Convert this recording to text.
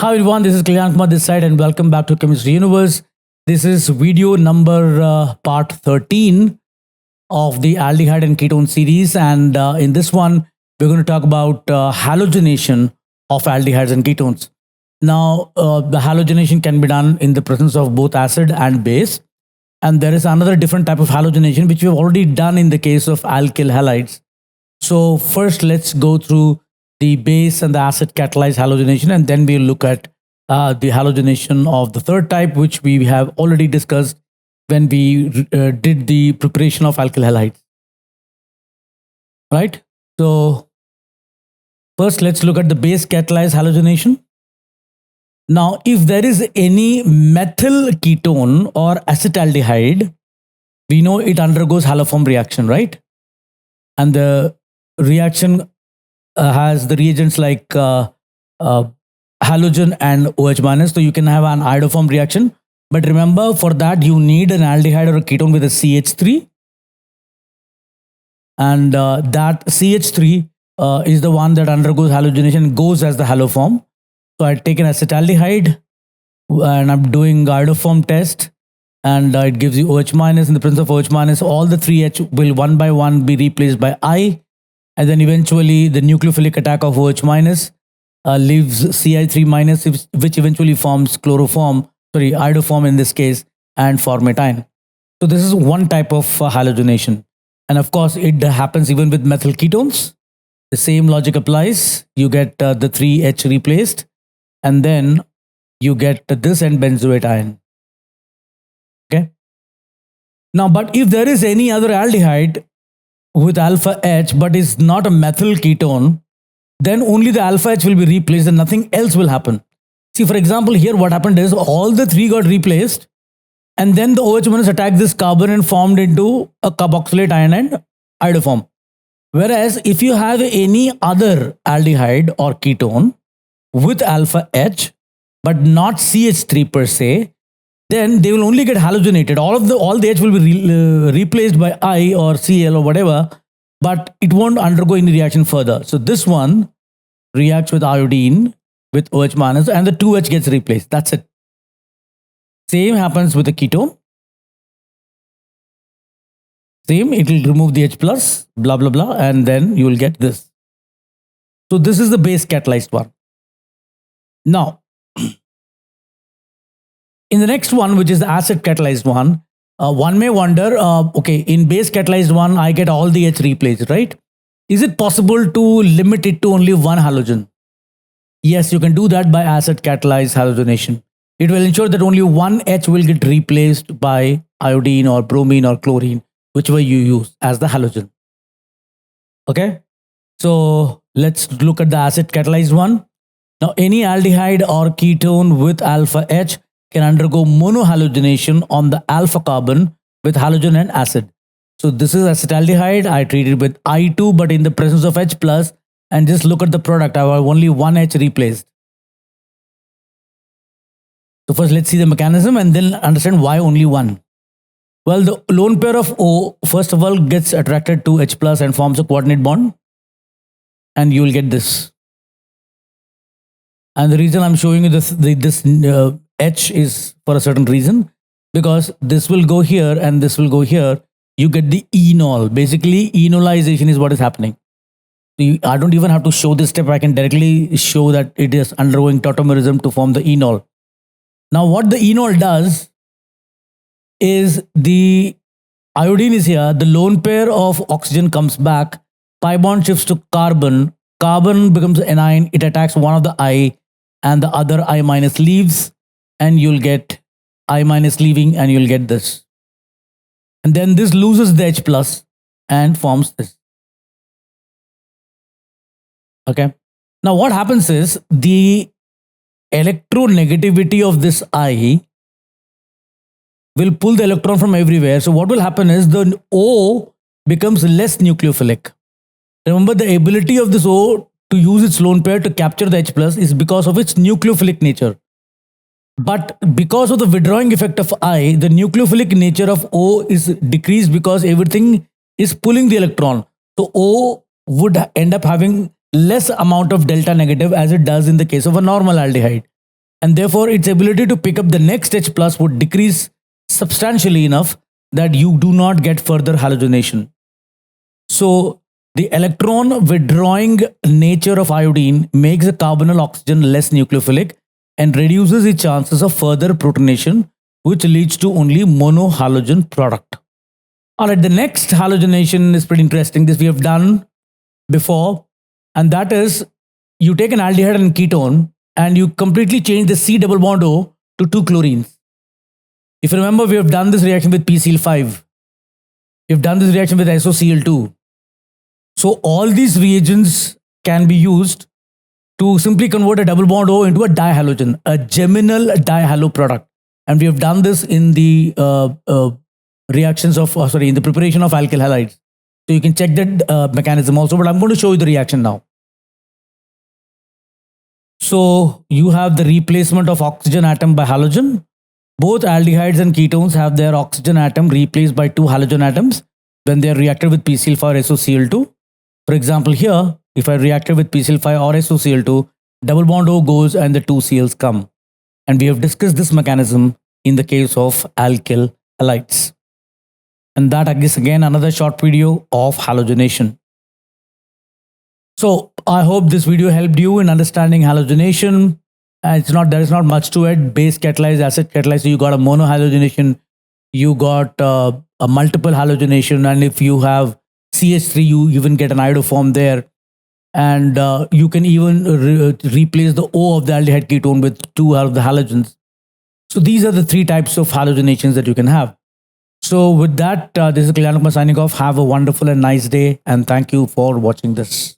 Hi everyone, this is Kalyan Kumar this side and welcome back to Chemistry Universe. This is video number part 13 of the aldehyde and ketone series, and in this one we're going to talk about halogenation of aldehydes and ketones. Now the halogenation can be done in the presence of both acid and base, and there is another different type of halogenation which we've already done in the case of alkyl halides. So first let's go through the base and the acid catalyzed halogenation, and then we'll look at the halogenation of the third type, which we have already discussed when we did the preparation of alkyl halides. Right? So first let's look at the base catalyzed halogenation. Now, if there is any methyl ketone or acetaldehyde, we know it undergoes haloform reaction, right? And the reaction has the reagents like halogen and OH minus, so you can have an iodoform reaction. But remember, for that you need an aldehyde or a ketone with a CH3, and that CH3 is the one that undergoes halogenation and goes as the haloform. So I take an acetaldehyde and I'm doing iodoform test, and it gives you OH minus. In the presence of OH minus, all the 3H will one by one be replaced by I. And then eventually the nucleophilic attack of OH minus leaves Ci3 minus, which eventually forms iodoform in this case, and formatine. So this is one type of halogenation. And of course, it happens even with methyl ketones. The same logic applies. You get the 3H replaced, and then you get this and benzoate ion. Okay. Now, but if there is any other aldehyde with alpha H but is not a methyl ketone, then only the alpha H will be replaced and nothing else will happen. See, for example, here what happened is all the three got replaced, and then the OH minus attacked this carbon and formed into a carboxylate ion and iodoform. Whereas if you have any other aldehyde or ketone with alpha H but not CH3 per se, then they will only get halogenated. All the H will be replaced by I or Cl or whatever, but it won't undergo any reaction further. So this one reacts with iodine with OH minus, and the 2H gets replaced. That's it. Same happens with the ketone. Same, it will remove the H plus, blah blah blah, and then you will get this. So this is the base catalyzed one. Now, in the next one, which is the acid catalyzed one, one may wonder, okay, in base catalyzed one, I get all the H replaced, right? Is it possible to limit it to only one halogen? Yes, you can do that by acid catalyzed halogenation. It will ensure that only one H will get replaced by iodine or bromine or chlorine, whichever you use as the halogen. Okay, so let's look at the acid catalyzed one. Now, any aldehyde or ketone with alpha H can undergo monohalogenation on the alpha carbon with halogen and acid. So this is acetaldehyde. I treat it with I2, but in the presence of H plus, and just look at the product. I have only one H replaced. So first let's see the mechanism and then understand why only one. Well, the lone pair of O, first of all, gets attracted to H plus and forms a coordinate bond, and you will get this. And the reason I'm showing you this H is for a certain reason, because this will go here and this will go here. You get the enol. Basically, enolization is what is happening. I don't even have to show this step. I can directly show that it is undergoing tautomerism to form the enol. Now, what the enol does is the iodine is here. The lone pair of oxygen comes back. Pi bond shifts to carbon. Carbon becomes anion. It attacks one of the I, and the other I minus leaves, and you'll get I minus leaving, and you'll get this. And then this loses the H plus and forms this. Okay. Now what happens is the electronegativity of this I will pull the electron from everywhere. So what will happen is the O becomes less nucleophilic. Remember, the ability of this O to use its lone pair to capture the H plus is because of its nucleophilic nature. But because of the withdrawing effect of I, the nucleophilic nature of O is decreased because everything is pulling the electron. So O would end up having less amount of delta negative as it does in the case of a normal aldehyde. and therefore its ability to pick up the next H plus would decrease substantially enough that you do not get further halogenation. So the electron withdrawing nature of iodine makes the carbonyl oxygen less nucleophilic and reduces the chances of further protonation, which leads to only monohalogen product. All right, the next halogenation is pretty interesting. This we have done before, and that is you take an aldehyde and ketone and you completely change the C double bond O to 2 chlorines. If you remember, we have done this reaction with PCl5. We've done this reaction with SOCl2. So all these reagents can be used to simply convert a double bond O into a dihalogen, a geminal dihalo product. And we have done this in the in the preparation of alkyl halides. So you can check that mechanism also, but I'm going to show you the reaction now. So you have the replacement of oxygen atom by halogen. Both aldehydes and ketones have their oxygen atom replaced by 2 halogen atoms when they are reacted with PCl5 or SOCl2. For example, here, if I reacted with PCl5 or SOCl2, double bond O goes and the 2 Cls come. And we have discussed this mechanism in the case of alkyl halides. And that is again another short video of halogenation. So I hope this video helped you in understanding halogenation. There is not much to it. Base catalyzed, acid catalyzed. So you got a monohalogenation, you got a multiple halogenation, and if you have CH3, you even get an iodoform there. And you can even replace the O of the aldehyde ketone with 2 of the halogens. So these are the 3 types of halogenations that you can have. So with that, this is Kalyan signing off. Have a wonderful and nice day, and thank you for watching this.